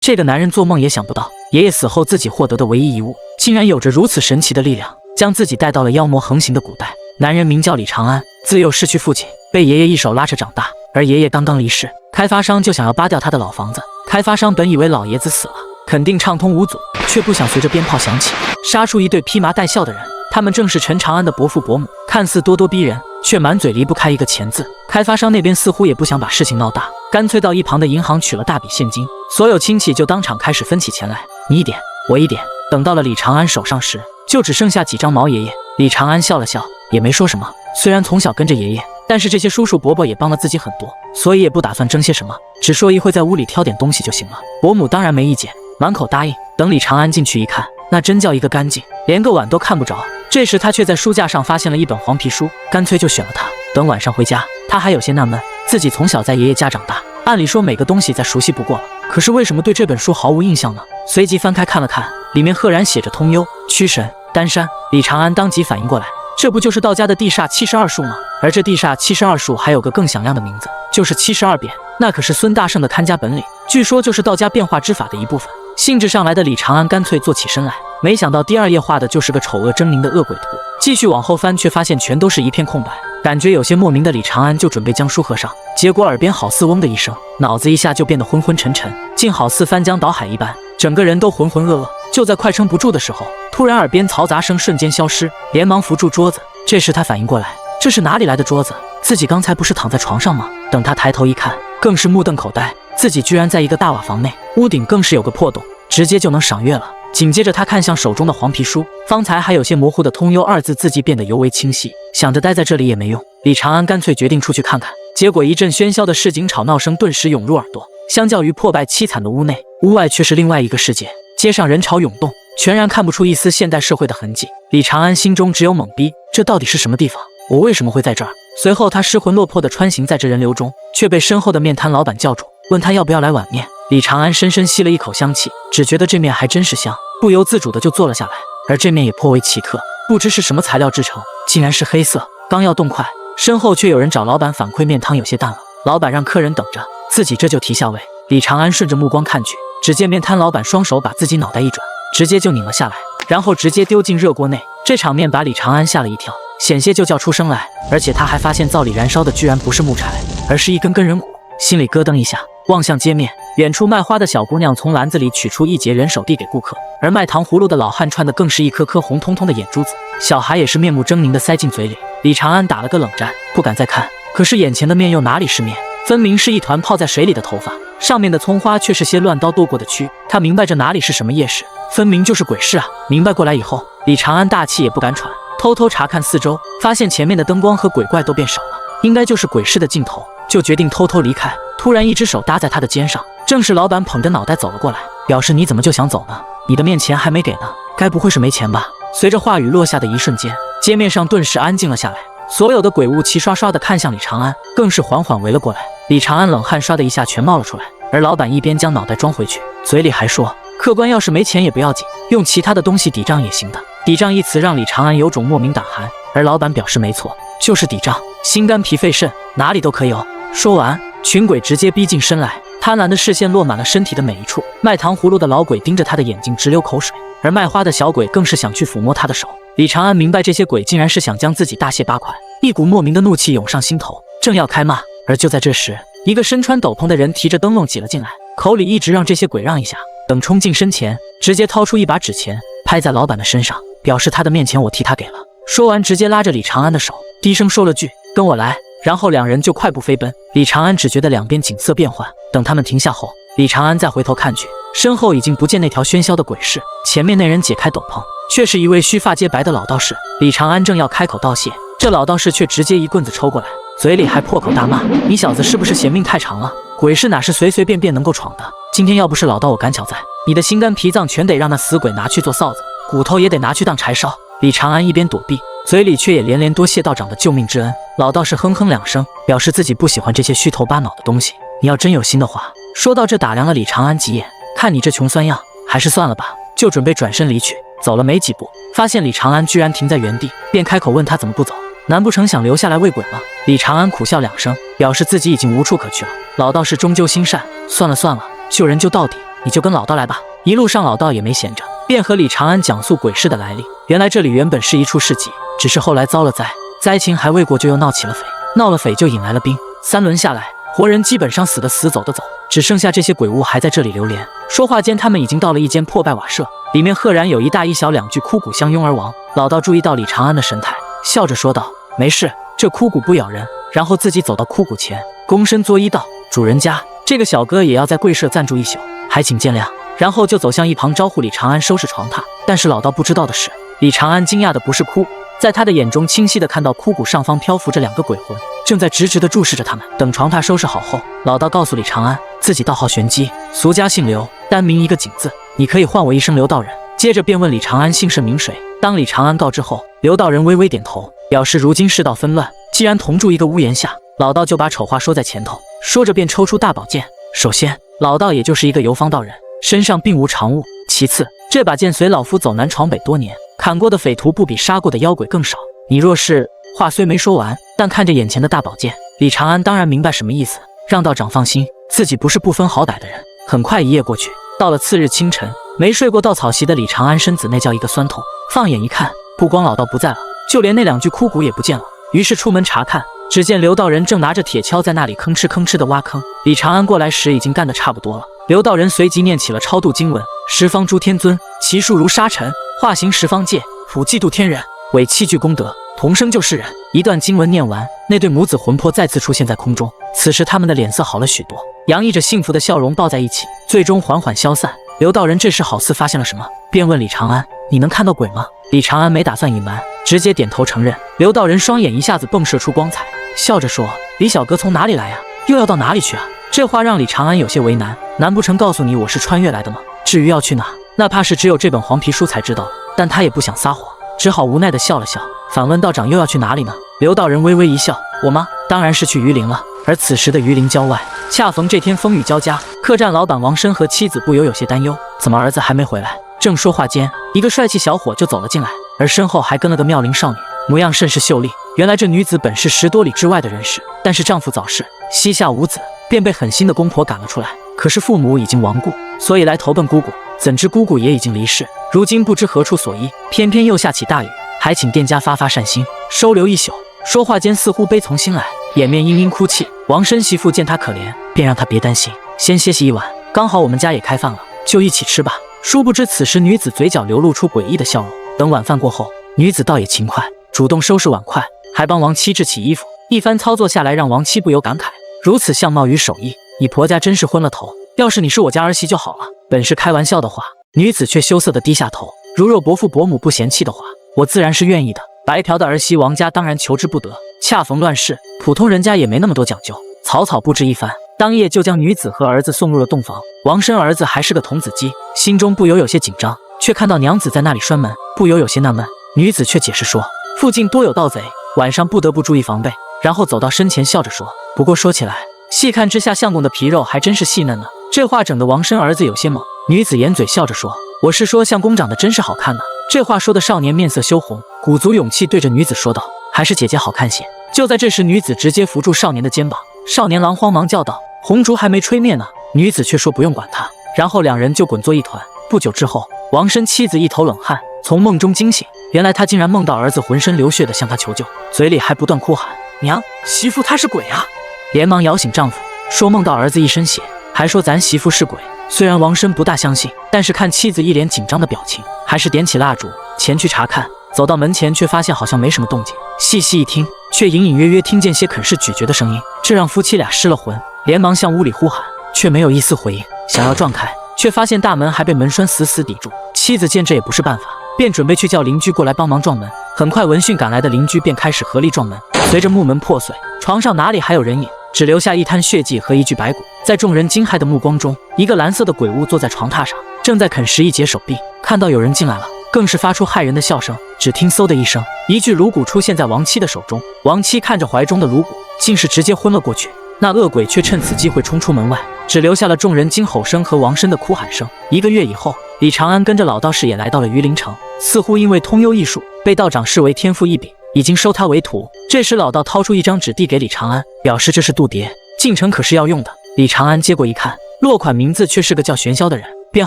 这个男人做梦也想不到，爷爷死后自己获得的唯一遗物，竟然有着如此神奇的力量，将自己带到了妖魔横行的古代。男人名叫李长安，自幼失去父亲，被爷爷一手拉扯长大。而爷爷刚刚离世，开发商就想要扒掉他的老房子。开发商本以为老爷子死了，肯定畅通无阻，却不想随着鞭炮响起，杀出一对披麻戴孝的人。他们正是陈长安的伯父伯母，看似咄咄逼人，却满嘴离不开一个钱字。开发商那边似乎也不想把事情闹大，干脆到一旁的银行取了大笔现金，所有亲戚就当场开始分起钱来，你一点我一点。等到了李长安手上时，就只剩下几张毛爷爷。李长安笑了笑，也没说什么。虽然从小跟着爷爷，但是这些叔叔伯伯也帮了自己很多，所以也不打算争些什么，只说一会在屋里挑点东西就行了。伯母当然没意见，满口答应。等李长安进去一看，那真叫一个干净，连个碗都看不着。这时他却在书架上发现了一本黄皮书，干脆就选了它。等晚上回家，他还有些纳闷，自己从小在爷爷家长大，按理说每个东西再熟悉不过了，可是为什么对这本书毫无印象呢？随即翻开看了看，里面赫然写着通幽、驱神、丹山。李长安当即反应过来，这不就是道家的地煞72术吗？而这地煞72术还有个更响亮的名字，就是72变，那可是孙大圣的看家本领，据说就是道家变化之法的一部分。兴致上来的李长安干脆坐起身来，没想到第2页画的就是个丑恶狰狞的恶鬼图。继续往后翻，却发现全都是一片空白，感觉有些莫名的李长安就准备将书合上，结果耳边好似嗡的一声，脑子一下就变得昏昏沉沉，竟好似翻江倒海一般，整个人都浑浑噩噩。就在快撑不住的时候，突然耳边嘈杂声瞬间消失，连忙扶住桌子。这时他反应过来，这是哪里来的桌子？自己刚才不是躺在床上吗？等他抬头一看，更是目瞪口呆，自己居然在一个大瓦房内，屋顶更是有个破洞，直接就能赏月了。紧接着他看向手中的黄皮书，方才还有些模糊的通幽2字字迹变得尤为清晰。想着待在这里也没用，李长安干脆决定出去看看。结果一阵喧嚣的市井吵闹声顿时涌入耳朵，相较于破败凄惨的屋内，屋外却是另外一个世界。街上人潮涌动，全然看不出一丝现代社会的痕迹。李长安心中只有懵逼，这到底是什么地方？我为什么会在这儿？随后他失魂落魄地穿行在这人流中，却被身后的面摊老板叫住，问他要不要来碗面。李长安深深吸了一口香气，只觉得这面还真是香，不由自主地就坐了下来。而这面也颇为奇特，不知是什么材料制成，竟然是黑色。刚要动筷，身后却有人找老板反馈面汤有些淡了，老板让客人等着，自己这就提下位。李长安顺着目光看去，只见面摊老板双手把自己脑袋一转，直接就拧了下来，然后直接丢进热锅内。这场面把李长安吓了一跳，险些就叫出声来。而且他还发现灶里燃烧的居然不是木柴，而是一根根人骨，心里咯噔一下。望向街面，远处卖花的小姑娘从篮子里取出一截人手递给顾客，而卖糖葫芦的老汉串的更是一颗颗红彤彤的眼珠子，小孩也是面目狰狞的塞进嘴里。李长安打了个冷战，不敢再看。可是眼前的面又哪里是面，分明是一团泡在水里的头发，上面的葱花却是些乱刀剁过的蛆。他明白这哪里是什么夜市，分明就是鬼市啊！明白过来以后，李长安大气也不敢喘，偷偷查看四周，发现前面的灯光和鬼怪都变少了，应该就是鬼市的尽头，就决定偷偷离开。突然一只手搭在他的肩上，正是老板捧着脑袋走了过来，表示你怎么就想走呢？你的面钱还没给呢，该不会是没钱吧？随着话语落下的一瞬间，街面上顿时安静了下来，所有的鬼物齐刷刷地看向李长安，更是缓缓围了过来。李长安冷汗刷的一下全冒了出来，而老板一边将脑袋装回去，嘴里还说客官要是没钱也不要紧，用其他的东西抵账也行的。抵账一词让李长安有种莫名胆寒，而老板表示没错，就是抵账，心肝脾肺肾哪里都可以哦。说完，群鬼直接逼近身来，贪婪的视线落满了身体的每一处。卖糖葫芦的老鬼盯着他的眼睛直流口水，而卖花的小鬼更是想去抚摸他的手。李长安明白这些鬼竟然是想将自己大卸八块，一股莫名的怒气涌上心头，正要开骂，而就在这时，一个身穿斗篷的人提着灯笼挤了进来，口里一直让这些鬼让一下。等冲进身前，直接掏出一把纸钱拍在老板的身上，表示他的面前我替他给了。说完直接拉着李长安的手，低声说了句跟我来，然后两人就快步飞奔。李长安只觉得两边景色变幻，等他们停下后，李长安再回头看去，身后已经不见那条喧嚣的鬼市，前面那人解开斗篷，却是一位须发皆白的老道士。李长安正要开口道谢，这老道士却直接一棍子抽过来，嘴里还破口大骂，你小子是不是嫌命太长了？鬼市哪是随随便便能够闯的，今天要不是老道我赶巧在，你的心肝脾脏全得让那死鬼拿去做臊子，骨头也得拿去当柴烧。李长安一边躲避，嘴里却也连连多谢道长的救命之恩。老道士哼哼两声，表示自己不喜欢这些虚头巴脑的东西，你要真有心的话。说到这打量了李长安几眼，看你这穷酸样，还是算了吧，就准备转身离去。走了没几步，发现李长安居然停在原地，便开口问他怎么不走，难不成想留下来喂鬼吗？李长安苦笑两声，表示自己已经无处可去了。老道士终究心善，算了算了，救人就到底，你就跟老道来吧。一路上老道也没闲着，便和李长安讲述鬼市的来历。原来这里原本是一处市集，只是后来遭了灾，灾情还未过就又闹起了匪，闹了匪就引来了兵，3轮下来，活人基本上死的死，走的走，只剩下这些鬼物还在这里流连。说话间，他们已经到了一间破败瓦舍，里面赫然有一大一小2具枯骨相拥而亡。老道注意到李长安的神态，笑着说道：“没事，这枯骨不咬人。”然后自己走到枯骨前，躬身作揖道：“主人家，这个小哥也要在贵社暂住一宿，还请见谅。”然后就走向一旁招呼李长安收拾床榻。但是老道不知道的是，李长安惊讶的不是枯骨，在他的眼中清晰的看到枯骨上方漂浮着2个鬼魂，正在直直的注视着他们。等床榻收拾好后，老道告诉李长安，自己道号玄机，俗家姓刘，单名一个景字，你可以唤我一声刘道人。接着便问李长安姓甚名谁。当李长安告知后，刘道人微微点头，表示如今世道纷乱，既然同住一个屋檐下，老道就把丑话说在前头。说着便抽出大宝剑。首先，老道也就是一个游方道人，身上并无长物。其次，这把剑随老夫走南闯北多年，砍过的匪徒不比杀过的妖鬼更少。你若是……话虽没说完，但看着眼前的大宝剑，李长安当然明白什么意思。让道长放心，自己不是不分好歹的人。很快一夜过去，到了次日清晨，没睡过稻草席的李长安身子那叫一个酸痛。放眼一看，不光老道不在了，就连那2具枯骨也不见了。于是出门查看，只见刘道人正拿着铁锹在那里吭哧吭哧的挖坑。李长安过来时已经干得差不多了。刘道人随即念起了超度经文：十方诸天尊，其数如沙尘，化形十方界，普济度天人，为7句功德，同生救世人。一段经文念完，那对母子魂魄再次出现在空中。此时他们的脸色好了许多，洋溢着幸福的笑容抱在一起，最终缓缓消散。刘道人这时好似发现了什么，便问李长安：“你能看到鬼吗？”李长安没打算隐瞒，直接点头承认。刘道人双眼一下子迸射出光彩，笑着说：“李小哥从哪里来呀？又要到哪里去啊？”这话让李长安有些为难，难不成告诉你我是穿越来的吗？至于要去哪，那怕是只有这本黄皮书才知道。但他也不想撒谎，只好无奈地笑了笑，反问道长又要去哪里呢？刘道人微微一笑：“我吗？当然是去榆林了。”而此时的榆林郊外，恰逢这天风雨交加，客栈老板王申和妻子不由有些担忧，怎么儿子还没回来？正说话间，一个帅气小伙就走了进来，而身后还跟了个妙龄少女，模样甚是秀丽。原来这女子本是10多里之外的人士，但是丈夫早逝，膝下无子，便被狠心的公婆赶了出来。可是父母已经亡故，所以来投奔姑姑。怎知姑姑也已经离世，如今不知何处所依，偏偏又下起大雨，还请店家发善心，收留一宿。说话间似乎悲从心来，掩面嘤嘤哭泣。王申媳妇见他可怜，便让他别担心，先歇息一晚，刚好我们家也开饭了，就一起吃吧。殊不知此时女子嘴角流露出诡异的笑容。等晚饭过后，女子倒也勤快，主动收拾碗筷，还帮王妻制起衣服。一番操作下来，让王妻不由感慨：如此相貌与手艺，你婆家真是昏了头。要是你是我家儿媳就好了。本是开玩笑的话，女子却羞涩地低下头。如若伯父伯母不嫌弃的话，我自然是愿意的。白嫖的儿媳王家当然求之不得，恰逢乱世，普通人家也没那么多讲究，草草布置一番，当夜就将女子和儿子送入了洞房。王申儿子还是个童子鸡，心中不由有些紧张，却看到娘子在那里拴门，不由有些纳闷。女子却解释说，附近多有盗贼，晚上不得不注意防备。然后走到身前笑着说，不过说起来，细看之下相公的皮肉还真是细嫩呢。这话整得王申儿子有些懵。女子掩嘴笑着说，我是说相公长得真是好看呢。这话说的少年面色羞红，鼓足勇气对着女子说道，还是姐姐好看些。就在这时，女子直接扶住少年的肩膀，少年郎慌忙叫道，红烛还没吹灭呢。女子却说不用管他，然后2人就滚作一团。不久之后，王申妻子一头冷汗，从梦中惊醒，原来他竟然梦到儿子浑身流血的向他求救，嘴里还不断哭喊，娘，媳妇他是鬼啊。连忙摇醒丈夫，说梦到儿子一身血，还说咱媳妇是鬼。虽然王申不大相信，但是看妻子一脸紧张的表情，还是点起蜡烛前去查看。走到门前，却发现好像没什么动静，细细一听，却隐隐约约听见些啃噬咀嚼的声音，这让夫妻俩失了魂，连忙向屋里呼喊，却没有一丝回应。想要撞开，却发现大门还被门栓死死抵住。妻子见这也不是办法，便准备去叫邻居过来帮忙撞门。很快闻讯赶来的邻居便开始合力撞门，随着木门破碎，床上哪里还有人影，只留下一滩血迹和一具白骨。在众人惊骇的目光中，一个蓝色的鬼物坐在床榻上，正在啃食一截手臂。看到有人进来了，更是发出骇人的笑声。只听嗖的一声，一具颅骨出现在王妻的手中。王妻看着怀中的颅骨，竟是直接昏了过去。那恶鬼却趁此机会冲出门外，只留下了众人惊吼声和王申的哭喊声。1个月以后，李长安跟着老道士也来到了榆林城，似乎因为通幽异术，被道长视为天赋异禀，已经收他为徒。这时老道掏出一张纸递给李长安，表示这是度牒，进城可是要用的。李长安接过一看，落款名字却是个叫玄霄的人，便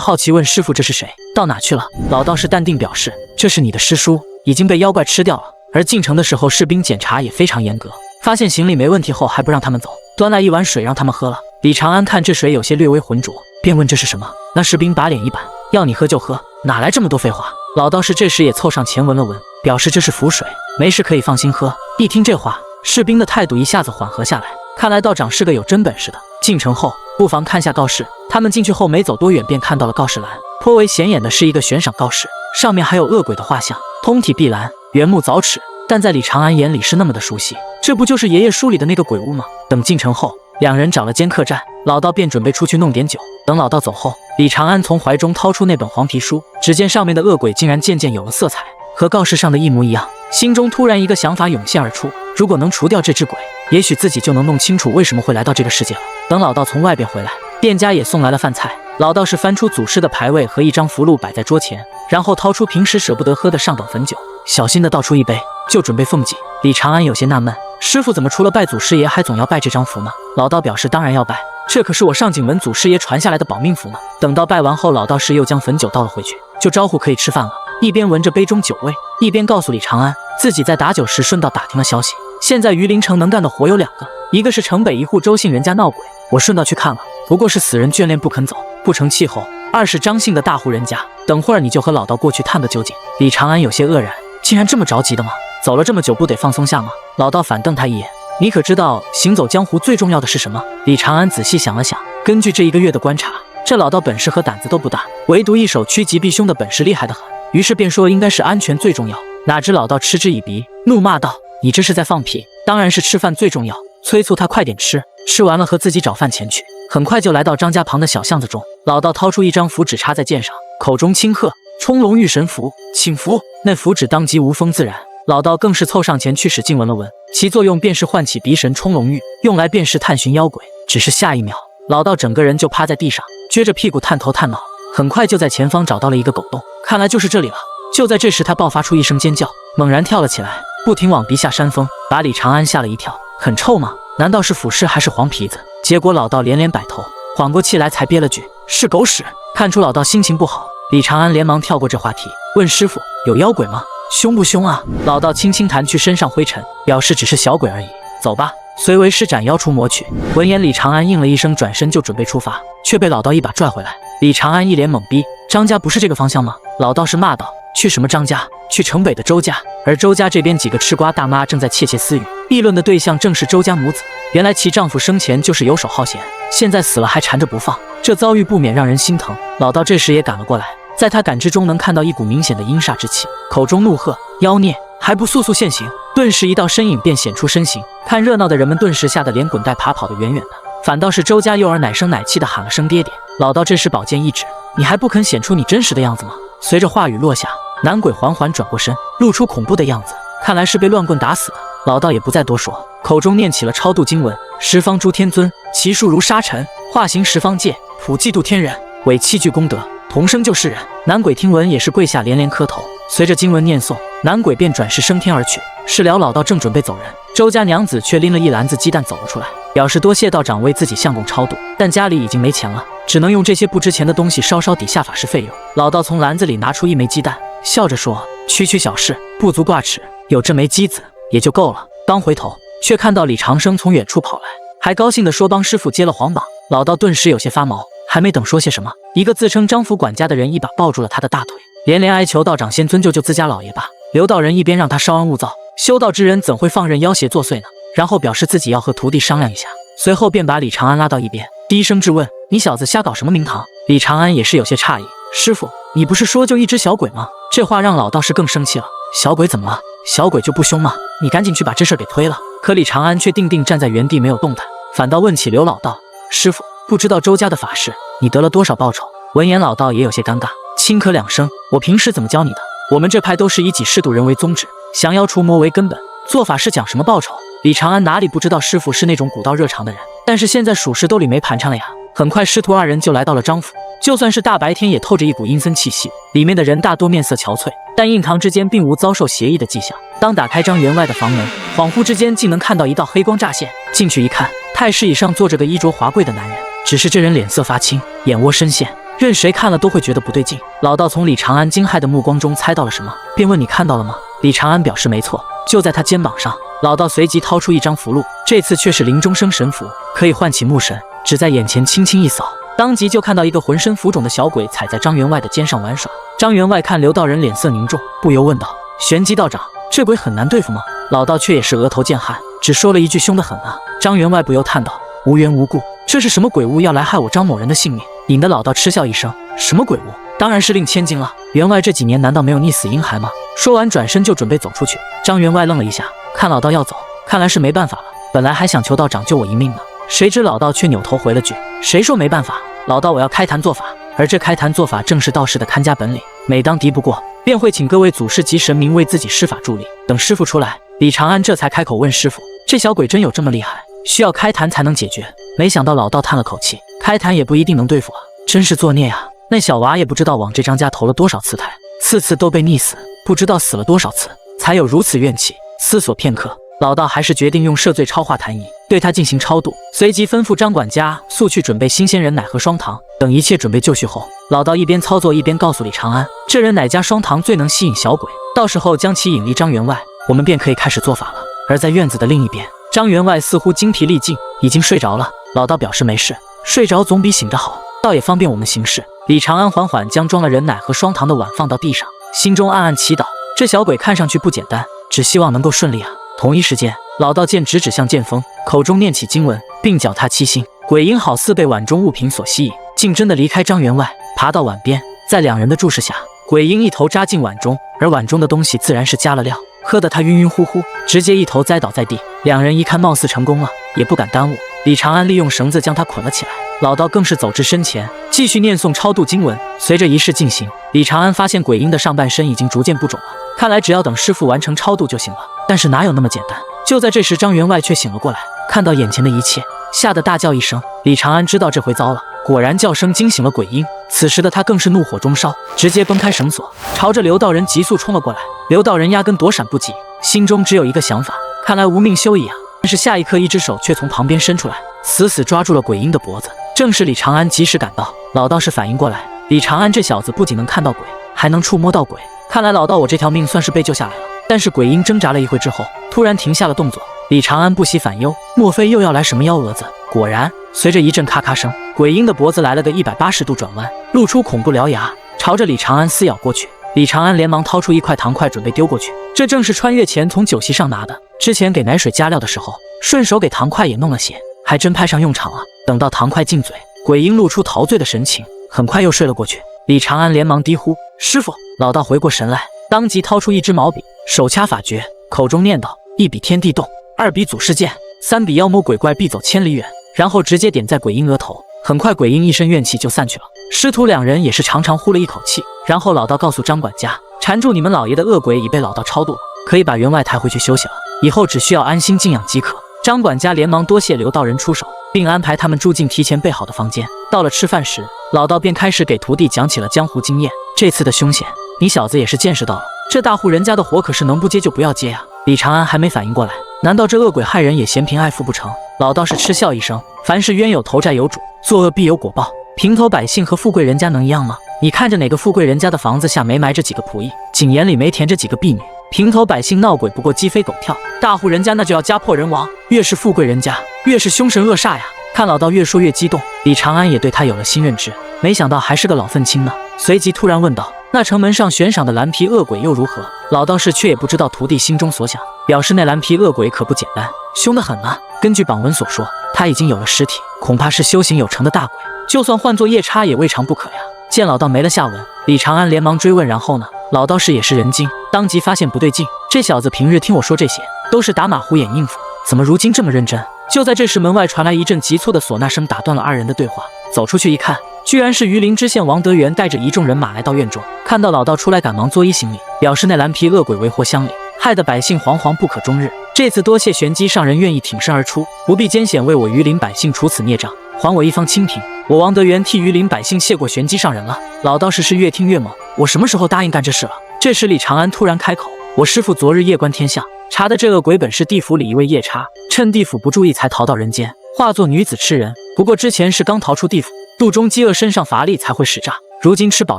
好奇问师傅这是谁，到哪去了？老道士淡定表示，这是你的师叔，已经被妖怪吃掉了。而进城的时候士兵检查也非常严格，发现行李没问题后还不让他们走，端来一碗水让他们喝了。李长安看这水有些略微浑浊，便问这是什么。那士兵把脸一板，要你喝就喝，哪来这么多废话？老道士这时也凑上前闻了闻，表示这是符水，没事可以放心喝。一听这话，士兵的态度一下子缓和下来，看来道长是个有真本事的。进城后不妨看下告示。他们进去后没走多远，便看到了告示栏，颇为显眼的是一个悬赏告示，上面还有恶鬼的画像，通体碧蓝，原木凿齿，但在李长安眼里是那么的熟悉，这不就是爷爷书里的那个鬼屋吗？等进城后，两人找了间客栈，老道便准备出去弄点酒。等老道走后，李长安从怀中掏出那本黄皮书，只见上面的恶鬼竟然渐渐有了色彩，和告示上的一模一样。心中突然一个想法涌现而出，如果能除掉这只鬼，也许自己就能弄清楚为什么会来到这个世界了。等老道从外边回来，店家也送来了饭菜。老道士翻出祖师的牌位和一张符箓摆在桌前，然后掏出平时舍不得喝的上等汾酒，小心地倒出一杯，就准备奉祭。李长安有些纳闷，师傅怎么除了拜祖师爷还总要拜这张符呢？老道表示当然要拜，这可是我上景门祖师爷传下来的保命符呢。等到拜完后，老道士又将汾酒倒了回去，就招呼可以吃饭了，一边闻着杯中酒味，一边告诉李长安自己在打酒时顺道打听了消息，现在榆林城能干的活有两个，一个是城北一户周姓人家闹鬼，我顺道去看了，不过是死人眷恋不肯走，不成气候；二是张姓的大户人家，等会儿你就和老道过去探个究竟。李长安有些愕然，竟然这么着急的吗？走了这么久不得放松下吗？老道反瞪他一眼，你可知道行走江湖最重要的是什么？李长安仔细想了想，根据这1个月的观察，这老道本事和胆子都不大，唯独一手趋吉避凶的本事厉害得很，于是便说应该是安全最重要。哪知老道嗤之以鼻，怒骂道，你这是在放屁，当然是吃饭最重要，催促他快点吃，吃完了和自己找饭钱去。很快就来到张家旁的小巷子中，老道掏出一张符纸插在剑上，口中轻喝，冲龙玉神符，请符。那符纸当即无风自然，老道更是凑上前去使劲闻了闻，其作用便是唤起鼻神冲龙玉，用来便是探寻妖鬼。只是下一秒，老道整个人就趴在地上，撅着屁股探头探脑，很快就在前方找到了一个狗洞，看来就是这里了。就在这时，他爆发出一声尖叫，猛然跳了起来，不停往鼻下扇风，把李长安吓了一跳。很臭吗？难道是腐尸还是黄皮子？结果老道连连摆头，缓过气来才憋了句是狗屎。看出老道心情不好，李长安连忙跳过这话题，问师傅有妖鬼吗？凶不凶啊？老道轻轻弹去身上灰尘，表示只是小鬼而已，走吧。随为师斩妖除魔去。闻言，李长安应了一声，转身就准备出发，却被老道一把拽回来。李长安一脸懵逼，张家不是这个方向吗？老道士骂道，去什么张家？去城北的周家。而周家这边几个吃瓜大妈正在窃窃私语，议论的对象正是周家母子。原来其丈夫生前就是游手好闲，现在死了还缠着不放，这遭遇不免让人心疼。老道这时也赶了过来，在他感知中能看到一股明显的阴煞之气，口中怒喝，妖孽，还不速速现形！顿时一道身影便显出身形，看热闹的人们顿时吓得连滚带爬跑得远远的，反倒是周家幼儿奶声奶气的喊了声爹爹。老道这时宝剑一指，你还不肯显出你真实的样子吗？随着话语落下，男鬼缓缓转过身，露出恐怖的样子，看来是被乱棍打死的。老道也不再多说，口中念起了超度经文，十方诸天尊，其数如沙尘，化形十方界，普济度天人，伪7句功德，同生救世人。男鬼听闻也是跪下连连磕头，随着经文念诵，男鬼便转世升天而去。事了老道正准备走人，周家娘子却拎了一篮子鸡蛋走了出来，表示多谢道长为自己相公超度，但家里已经没钱了，只能用这些不值钱的东西稍稍抵下法事费用。老道从篮子里拿出一枚鸡蛋，笑着说，区区小事，不足挂齿，有这枚鸡子也就够了。刚回头，却看到李长生从远处跑来，还高兴地说帮师傅接了黄榜。老道顿时有些发毛，还没等说些什么，一个自称张府管家的人一把抱住了他的大腿，连连哀求道长先尊救救自家老爷吧。刘道人一边让他稍安勿躁，修道之人怎会放任妖邪作祟呢？然后表示自己要和徒弟商量一下，随后便把李长安拉到一边，低声质问，你小子瞎搞什么名堂？李长安也是有些诧异，师傅，你不是说就一只小鬼吗？这话让老道士更生气了，小鬼怎么了？小鬼就不凶吗？你赶紧去把这事给推了。可李长安却定定站在原地没有动弹，反倒问起刘老道，师傅，不知道周家的法事你得了多少报酬？闻言老道也有些尴尬，轻咳两声，我平时怎么教你的？我们这派都是以济世度人为宗旨，降妖除魔为根本，做法是讲什么报酬？李长安哪里不知道师傅是那种古道热肠的人，但是现在属实兜里没盘缠了呀。很快师徒二人就来到了张府，就算是大白天也透着一股阴森气息，里面的人大多面色憔悴，但印堂之间并无遭受邪意的迹象。当打开张员外的房门，恍惚之间竟能看到一道黑光乍现，进去一看，太师椅上坐着个衣着华贵的男人，只是这人脸色发青，眼窝深陷，任谁看了都会觉得不对劲。老道从李长安惊骇的目光中猜到了什么，便问：“你看到了吗？”李长安表示没错，就在他肩膀上。老道随即掏出一张符箓，这次却是林中生神符，可以唤起木神，只在眼前轻轻一扫，当即就看到一个浑身浮肿的小鬼踩在张员外的肩上玩耍。张员外看刘道人脸色凝重，不由问道：“玄机道长，这鬼很难对付吗？”老道却也是额头见汗，只说了一句：“凶得很啊。”张员外不由叹道：“无缘无故，这是什么鬼物要来害我张某人的性命？”引得老道嗤笑一声：“什么鬼物？当然是令千金了。员外这几年难道没有溺死婴孩吗？”说完转身就准备走出去。张员外愣了一下，看老道要走，看来是没办法了。本来还想求道长救我一命呢，谁知老道却扭头回了句：“谁说没办法？老道我要开坛做法。”而这开坛做法正是道士的看家本领，每当敌不过，便会请各位祖师级神明为自己施法助力。等师傅出来，李长安这才开口问师傅：“这小鬼真有这么厉害？需要开坛才能解决？”没想到老道叹了口气：“开坛也不一定能对付啊，真是作孽啊！那小娃也不知道往这张家投了多少次胎，次次都被溺死，不知道死了多少次，才有如此怨气。”思索片刻，老道还是决定用赦罪超化坛仪对他进行超度，随即吩咐张管家速去准备新鲜人奶和双糖。等一切准备就绪后，老道一边操作一边告诉李长安：“这人奶加双糖最能吸引小鬼，到时候将其引离张员外，我们便可以开始做法了。”而在院子的另一边，张员外似乎精疲力尽，已经睡着了。老道表示没事，睡着总比醒着好，倒也方便我们行事。李长安缓缓将装了人奶和双糖的碗放到地上，心中暗暗祈祷：这小鬼看上去不简单，只希望能够顺利啊。同一时间，老道见直指向剑锋，口中念起经文，并脚踏七星。鬼婴好似被碗中物品所吸引，竟真的离开张员外，爬到碗边。在两人的注视下，鬼婴一头扎进碗中，而碗中的东西自然是加了料，喝得他晕晕乎乎，直接一头栽倒在地。两人一看貌似成功了，也不敢耽误。李长安利用绳子将他捆了起来，老道更是走至身前，继续念诵超度经文。随着仪式进行，李长安发现鬼婴的上半身已经逐渐不肿了，看来只要等师傅完成超度就行了。但是哪有那么简单？就在这时，张员外却醒了过来，看到眼前的一切，吓得大叫一声。李长安知道这回糟了，果然叫声惊醒了鬼婴。此时的他更是怒火中烧，直接崩开绳索，朝着刘道人急速冲了过来。刘道人压根躲闪不及，心中只有一个想法：看来无命休矣啊！但是下一刻，一只手却从旁边伸出来，死死抓住了鬼婴的脖子。正是李长安及时赶到，老道士反应过来，李长安这小子不仅能看到鬼，还能触摸到鬼，看来老道我这条命算是被救下来了。但是鬼婴挣扎了一会之后，突然停下了动作。李长安不喜反忧，莫非又要来什么幺蛾子？果然，随着一阵咔咔声，鬼婴的脖子来了个180度转弯，露出恐怖獠牙，朝着李长安撕咬过去。李长安连忙掏出一块糖块准备丢过去，这正是穿越前从酒席上拿的，之前给奶水加料的时候，顺手给糖块也弄了些，还真派上用场了。等到糖块进嘴，鬼婴露出陶醉的神情，很快又睡了过去。李长安连忙低呼：“师傅！”老道回过神来，当即掏出一支毛笔，手掐法诀，口中念道：“一笔天地动，二笔祖师剑，三笔妖魔鬼怪必走千里远。”然后直接点在鬼婴额头，很快鬼婴一身怨气就散去了。师徒两人也是长长呼了一口气。然后老道告诉张管家，缠住你们老爷的恶鬼已被老道超度了，可以把员外抬回去休息了，以后只需要安心静养即可。张管家连忙多谢刘道人出手，并安排他们住进提前备好的房间。到了吃饭时，老道便开始给徒弟讲起了江湖经验。这次的凶险，你小子也是见识到了，这大户人家的活可是能不接就不要接啊！李长安还没反应过来，难道这恶鬼害人也嫌贫爱富不成？老道士嗤笑一声：“凡是冤有头债有主，作恶必有果报。平头百姓和富贵人家能一样吗？你看着哪个富贵人家的房子下没埋着几个仆役，井眼里没填着几个婢女？平头百姓闹鬼不过鸡飞狗跳，大户人家那就要家破人亡。越是富贵人家，越是凶神恶煞呀！”看老道越说越激动，李长安也对他有了新认知，没想到还是个老愤青呢。随即突然问道：“那城门上悬赏的蓝皮恶鬼又如何？”老道士却也不知道徒弟心中所想，表示那蓝皮恶鬼可不简单，凶得很啊。根据榜文所说，他已经有了尸体，恐怕是修行有成的大鬼，就算换作夜叉也未尝不可呀。见老道没了下文，李长安连忙追问：“然后呢？”老道士也是人精，当即发现不对劲，这小子平日听我说这些都是打马虎眼应付，怎么如今这么认真？就在这时，门外传来一阵急促的唢呐声，打断了二人的对话。走出去一看，居然是榆林知县王德元带着一众人马来到院中。看到老道出来，赶忙作揖行礼，表示那蓝皮恶鬼为祸乡里，害得百姓惶惶不可终日。这次多谢玄机上人愿意挺身而出，不必艰险为我榆林百姓除此孽障，还我一方清平。我王德元替榆林百姓谢过玄机上人了。老道士是越听越猛，我什么时候答应干这事了？这时李长安突然开口：“我师父昨日夜观天象，查的这恶鬼本是地府里一位夜叉，趁地府不注意才逃到人间，化作女子吃人。不过之前是刚逃出地府，肚中饥饿，身上乏力才会使诈，如今吃饱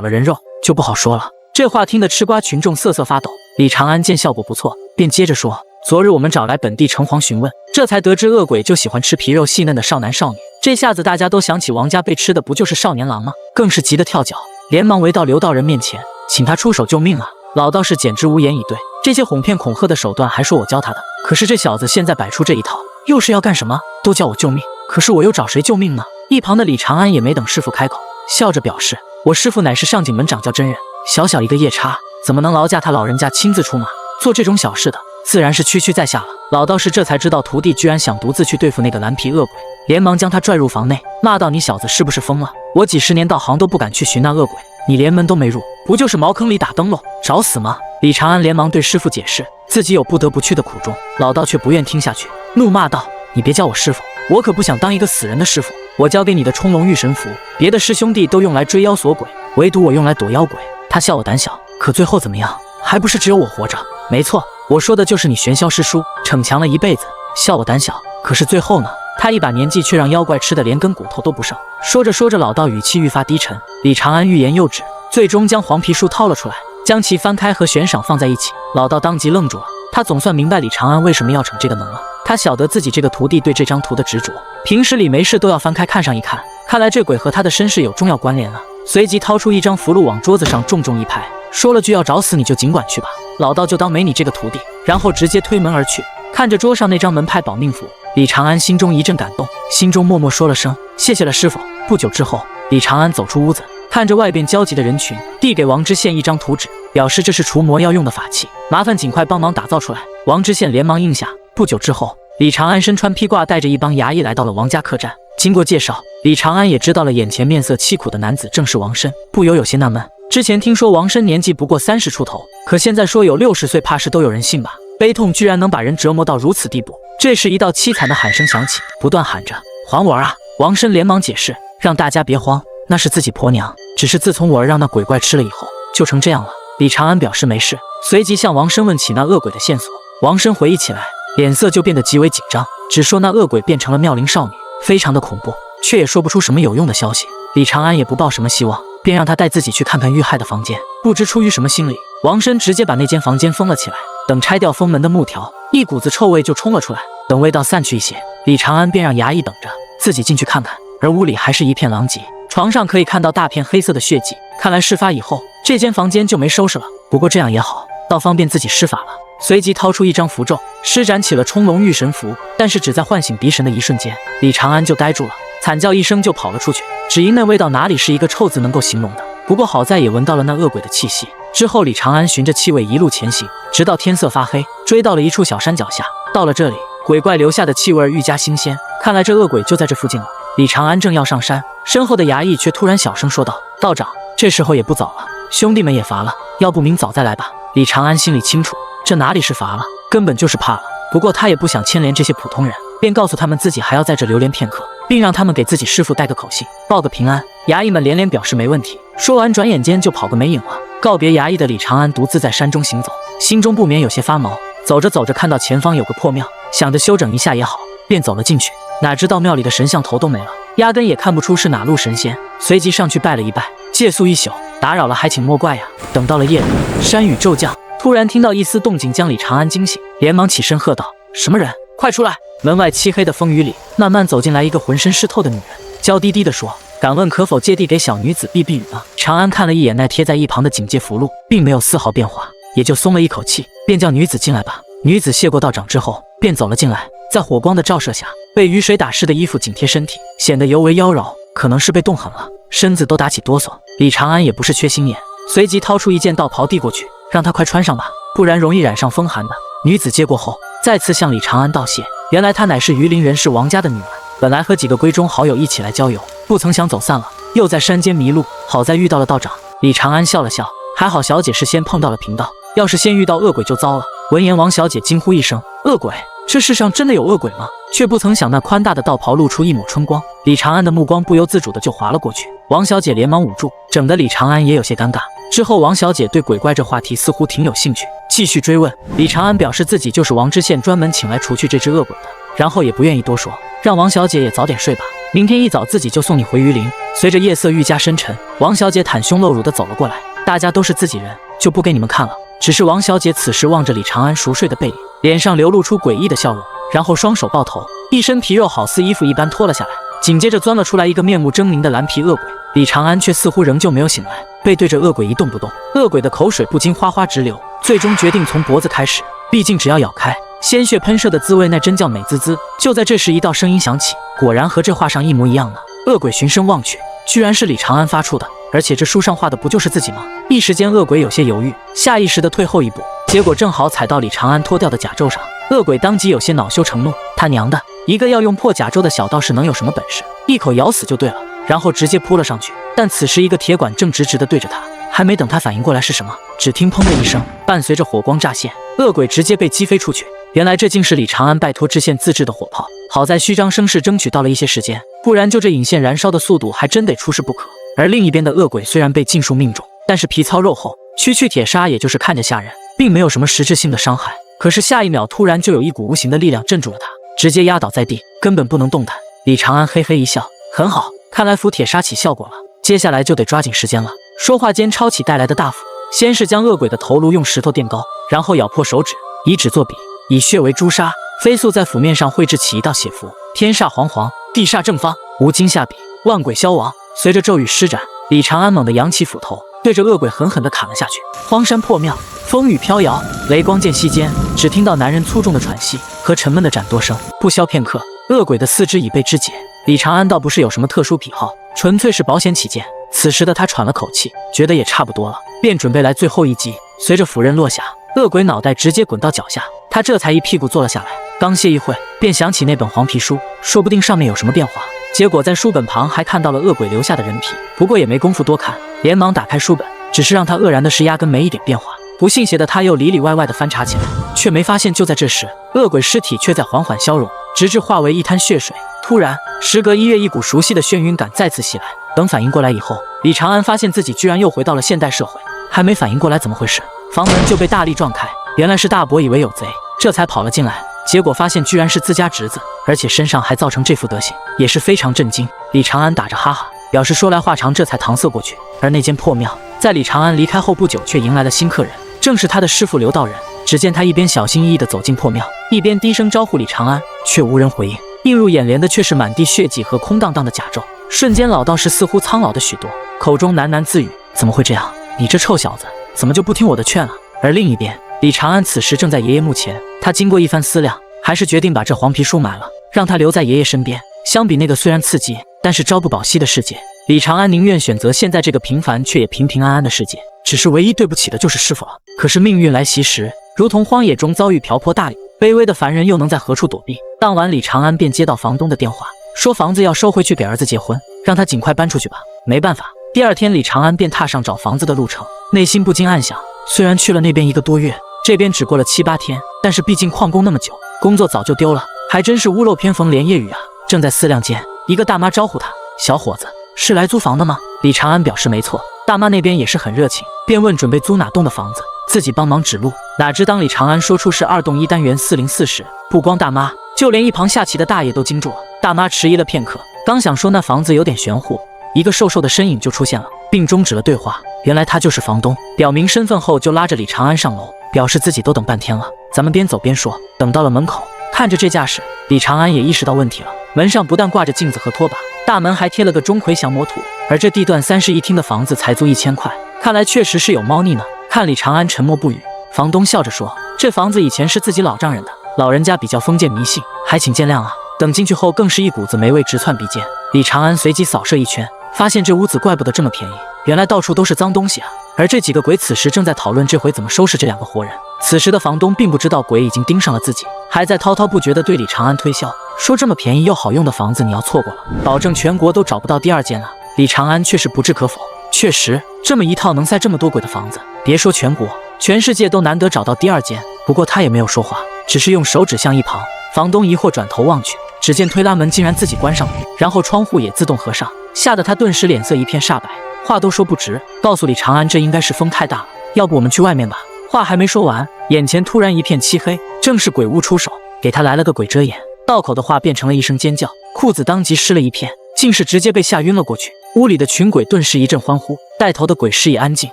了人肉，就不好说了。这话听得吃瓜群众瑟瑟发抖。李长安见效果不错，便接着说：昨日我们找来本地城隍询问，这才得知恶鬼就喜欢吃皮肉细嫩的少男少女。这下子大家都想起王家被吃的不就是少年郎吗？更是急得跳脚，连忙围到刘道人面前，请他出手救命啊！老道士简直无言以对，这些哄骗恐吓的手段还说我教他的，可是这小子现在摆出这一套，又是要干什么？都叫我救命，可是我又找谁救命呢？一旁的李长安也没等师傅开口，笑着表示：我师傅乃是上景门掌教真人，小小一个夜叉，怎么能劳驾他老人家亲自出马？做这种小事的，自然是区区在下了。老道士这才知道徒弟居然想独自去对付那个蓝皮恶鬼，连忙将他拽入房内，骂道：你小子是不是疯了？我几十年道行都不敢去寻那恶鬼，你连门都没入，不就是茅坑里打灯笼，找死吗？李长安连忙对师傅解释自己有不得不去的苦衷，老道却不愿听下去，怒骂道：你别叫我师傅，我可不想当一个死人的师傅。我交给你的冲龙御神符，别的师兄弟都用来追妖锁鬼，唯独我用来躲妖鬼。他笑我胆小，可最后怎么样？还不是只有我活着？没错，我说的就是你玄霄师叔，逞强了一辈子，笑我胆小，可是最后呢？他一把年纪却让妖怪吃的连根骨头都不剩。说着说着，老道语气愈发低沉。李长安欲言又止，最终将黄皮书掏了出来，将其翻开和悬赏放在一起。老道当即愣住了，他总算明白李长安为什么要逞这个能了。他晓得自己这个徒弟对这张图的执着，平时里没事都要翻开看上一看，看来这鬼和他的身世有重要关联了。随即掏出一张符箓往桌子上重重一拍，说了句要找死你就尽管去吧，老道就当没你这个徒弟，然后直接推门而去。看着桌上那张门派保命符，李长安心中一阵感动，心中默默说了声谢谢了师傅。不久之后，李长安走出屋子，看着外边焦急的人群，递给王知县一张图纸，表示这是除魔要用的法器，麻烦尽快帮忙打造出来。王知县连忙应下。不久之后，李长安身穿披挂，带着一帮衙役来到了王家客栈。经过介绍，李长安也知道了眼前面色凄苦的男子正是王申，不由有些纳闷。之前听说王申年纪不过30出头，可现在说有60岁，怕是都有人信吧？悲痛居然能把人折磨到如此地步。这时一道凄惨的喊声响起，不断喊着还我儿啊！王申连忙解释，让大家别慌，那是自己婆娘，只是自从我儿让那鬼怪吃了以后，就成这样了。李长安表示没事，随即向王申问起那恶鬼的线索。王申回忆起来，脸色就变得极为紧张，只说那恶鬼变成了妙龄少女，非常的恐怖，却也说不出什么有用的消息。李长安也不抱什么希望，便让他带自己去看看遇害的房间。不知出于什么心理，王申直接把那间房间封了起来。等拆掉封门的木条，一股子臭味就冲了出来。等味道散去一些，李长安便让衙役等着，自己进去看看。而屋里还是一片狼藉，床上可以看到大片黑色的血迹，看来事发以后这间房间就没收拾了。不过这样也好，倒方便自己施法了。随即掏出一张符咒，施展起了冲龙御神符，但是只在唤醒敌神的一瞬间，李长安就呆住了，惨叫一声就跑了出去。只因那味道哪里是一个臭字能够形容的。不过好在也闻到了那恶鬼的气息。之后李长安循着气味一路前行，直到天色发黑，追到了一处小山脚下。到了这里，鬼怪留下的气味愈加新鲜，看来这恶鬼就在这附近了。李长安正要上山，身后的衙役却突然小声说道：道长，这时候也不早了，兄弟们也乏了，要不明早再来吧。李长安心里清楚，这哪里是乏了，根本就是怕了。不过他也不想牵连这些普通人，便告诉他们自己还要在这留连片刻，并让他们给自己师父带个口信，报个平安。衙役们连连表示没问题，说完转眼间就跑个没影了。告别衙役的李长安独自在山中行走，心中不免有些发毛。走着走着，看到前方有个破庙，想着休整一下也好，便走了进去。哪知道庙里的神像头都没了，压根也看不出是哪路神仙。随即上去拜了一拜，借宿一宿，打扰了还请莫怪呀。等到了夜里，山雨骤降，突然听到一丝动静，将李长安惊醒，连忙起身喝道：什么人？快出来！门外漆黑的风雨里，慢慢走进来一个浑身湿透的女人，娇滴滴地说：敢问可否借地给小女子避避雨呢？长安看了一眼那贴在一旁的警戒符箓，并没有丝毫变化，也就松了一口气，便叫女子进来吧。女子谢过道长之后，便走了进来，在火光的照射下，被雨水打湿的衣服紧贴身体，显得尤为妖娆，可能是被冻狠了，身子都打起哆嗦。李长安也不是缺心眼，随即掏出一件道袍递过去，让他快穿上吧，不然容易染上风寒的。女子接过后，再次向李长安道谢，原来她乃是榆林人士王家的女儿，本来和几个闺中好友一起来郊游，不曾想走散了，又在山间迷路，好在遇到了道长。李长安笑了笑，还好小姐是先碰到了贫道，要是先遇到恶鬼就糟了。闻言，王小姐惊呼一声：恶鬼！这世上真的有恶鬼吗？却不曾想那宽大的道袍露出一抹春光，李长安的目光不由自主的就滑了过去。王小姐连忙捂住，整得李长安也有些尴尬。之后王小姐对鬼怪这话题似乎挺有兴趣，继续追问。李长安表示自己就是王知县专门请来除去这只恶鬼的，然后也不愿意多说，让王小姐也早点睡吧。明天一早自己就送你回榆林。”随着夜色愈加深沉，王小姐袒胸露乳地走了过来。大家都是自己人，就不给你们看了。只是王小姐此时望着李长安熟睡的背影，脸上流露出诡异的笑容，然后双手抱头，一身皮肉好似衣服一般脱了下来，紧接着钻了出来一个面目狰狞的蓝皮恶鬼。李长安却似乎仍旧没有醒来，背对着恶鬼一动不动。恶鬼的口水不禁哗哗直流，最终决定从脖子开始，毕竟只要咬开，鲜血喷射的滋味那真叫美滋滋。就在这时，一道声音响起，果然和这画上一模一样的。恶鬼循声望去，居然是李长安发出的，而且这书上画的不就是自己吗？一时间恶鬼有些犹豫，下意识地退后一步，结果正好踩到李长安脱掉的甲胄上。恶鬼当即有些恼羞成怒，他娘的，一个要用破甲胄的小道士能有什么本事？一口咬死就对了，然后直接扑了上去。但此时一个铁管正直直地对着他，还没等他反应过来是什么，只听砰的一声，伴随着火光乍现，恶鬼直接被击飞出去。原来这竟是李长安拜托知县自制的火炮，好在虚张声势争取到了一些时间，不然就这引线燃烧的速度还真得出事不可。而另一边的恶鬼虽然被尽数命中，但是皮糙肉厚，区区铁砂也就是看着吓人，并没有什么实质性的伤害。可是下一秒突然就有一股无形的力量镇住了他，直接压倒在地，根本不能动弹。李长安嘿嘿一笑，很好，看来符铁砂起效果了，接下来就得抓紧时间了。说话间抄起带来的大斧，先是将恶鬼的头颅用石头垫高，然后咬破手指，以指作笔，以血为朱砂，飞速在斧面上绘制起一道血符：天煞煌煌，地煞正方，无惊下笔，万鬼消亡。随着咒语施展，李长安猛地扬起斧头，对着恶鬼狠狠地砍了下去。荒山破庙，风雨飘摇，雷光间隙间，只听到男人粗重的喘息和沉闷的斩剁声。不消片刻，恶鬼的四肢已被肢解。李长安倒不是有什么特殊癖好，纯粹是保险起见。此时的他喘了口气，觉得也差不多了，便准备来最后一击。随着斧刃落下，恶鬼脑袋直接滚到脚下，他这才一屁股坐了下来。刚歇一会，便想起那本黄皮书，说不定上面有什么变化。结果在书本旁还看到了恶鬼留下的人皮，不过也没工夫多看，连忙打开书本。只是让他愕然的是，压根没一点变化。不信邪的他又里里外外的翻查起来，却没发现。就在这时，恶鬼尸体却在缓缓消融，直至化为一滩血水。突然，时隔1月，一股熟悉的眩晕感再次袭来。等反应过来以后，李长安发现自己居然又回到了现代社会。还没反应过来怎么回事，房门就被大力撞开。原来是大伯以为有贼，这才跑了进来。结果发现居然是自家侄子，而且身上还造成这副德行，也是非常震惊。李长安打着哈哈，表示说来话长，这才搪塞过去。而那间破庙，在李长安离开后不久，却迎来了新客人，正是他的师傅刘道人。只见他一边小心翼翼地走进破庙，一边低声招呼李长安，却无人回应。映入眼帘的却是满地血迹和空荡荡的甲胄。瞬间，老道士似乎苍老的许多，口中喃喃自语：“怎么会这样？你这臭小子，怎么就不听我的劝啊？”而另一边，李长安此时正在爷爷墓前，他经过一番思量，还是决定把这黄皮书买了，让他留在爷爷身边。相比那个虽然刺激，但是朝不保夕的世界，李长安宁愿选择现在这个平凡却也平平安安的世界。只是唯一对不起的就是师傅了。可是命运来袭时，如同荒野中遭遇瓢泼大雨，卑微的凡人又能在何处躲避？当晚，李长安便接到房东的电话，说房子要收回去给儿子结婚，让他尽快搬出去吧。没办法，第二天李长安便踏上找房子的路程，内心不禁暗想，虽然去了那边1个多月，这边只过了7、8天，但是毕竟旷工那么久，工作早就丢了，还真是屋漏偏逢连夜雨啊。正在思量间，一个大妈招呼他：“小伙子，是来租房的吗？”李长安表示没错。大妈那边也是很热情，便问准备租哪栋的房子，自己帮忙指路。哪知当李长安说出是2栋1单元404时，不光大妈，就连一旁下棋的大爷都惊住了。大妈迟疑了片刻，刚想说那房子有点玄乎，一个瘦瘦的身影就出现了，并终止了对话。原来他就是房东。表明身份后，就拉着李长安上楼，表示自己都等半天了，咱们边走边说。等到了门口，看着这架势，李长安也意识到问题了。门上不但挂着镜子和拖把，大门还贴了个钟馗降魔图。而这地段3室1厅的房子才租1000块，看来确实是有猫腻呢。看李长安沉默不语，房东笑着说：“这房子以前是自己老丈人的，老人家比较封建迷信，还请见谅啊。”等进去后，更是一股子霉味直窜鼻尖。李长安随即扫射一圈，发现这屋子怪不得这么便宜，原来到处都是脏东西啊。而这几个鬼此时正在讨论这回怎么收拾这2个活人。此时的房东并不知道鬼已经盯上了自己，还在滔滔不绝地对李长安推销，说这么便宜又好用的房子你要错过了，保证全国都找不到第2间了。李长安却是不置可否，确实这么一套能塞这么多鬼的房子，别说全国，全世界都难得找到第2间。不过他也没有说话，只是用手指向一旁。房东疑惑转头望去，只见推拉门竟然自己关上了，然后窗户也自动合上，吓得他顿时脸色一片煞白，话都说不直，告诉李长安这应该是风太大了，要不我们去外面吧。话还没说完，眼前突然一片漆黑，正是鬼物出手，给他来了个鬼遮眼，道口的话变成了一声尖叫。裤子当即湿了一片，竟是直接被吓晕了过去。屋里的群鬼顿时一阵欢呼，带头的鬼师也安静，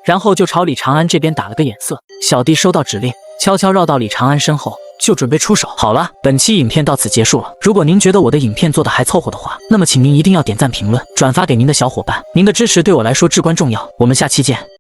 然后就朝李长安这边打了个眼色。小弟收到指令，悄悄绕到李长安身后，就准备出手。好了，本期影片到此结束了。如果您觉得我的影片做得还凑合的话，那么请您一定要点赞、评论、转发给您的小伙伴，您的支持对我来说至关重要。我们下期见。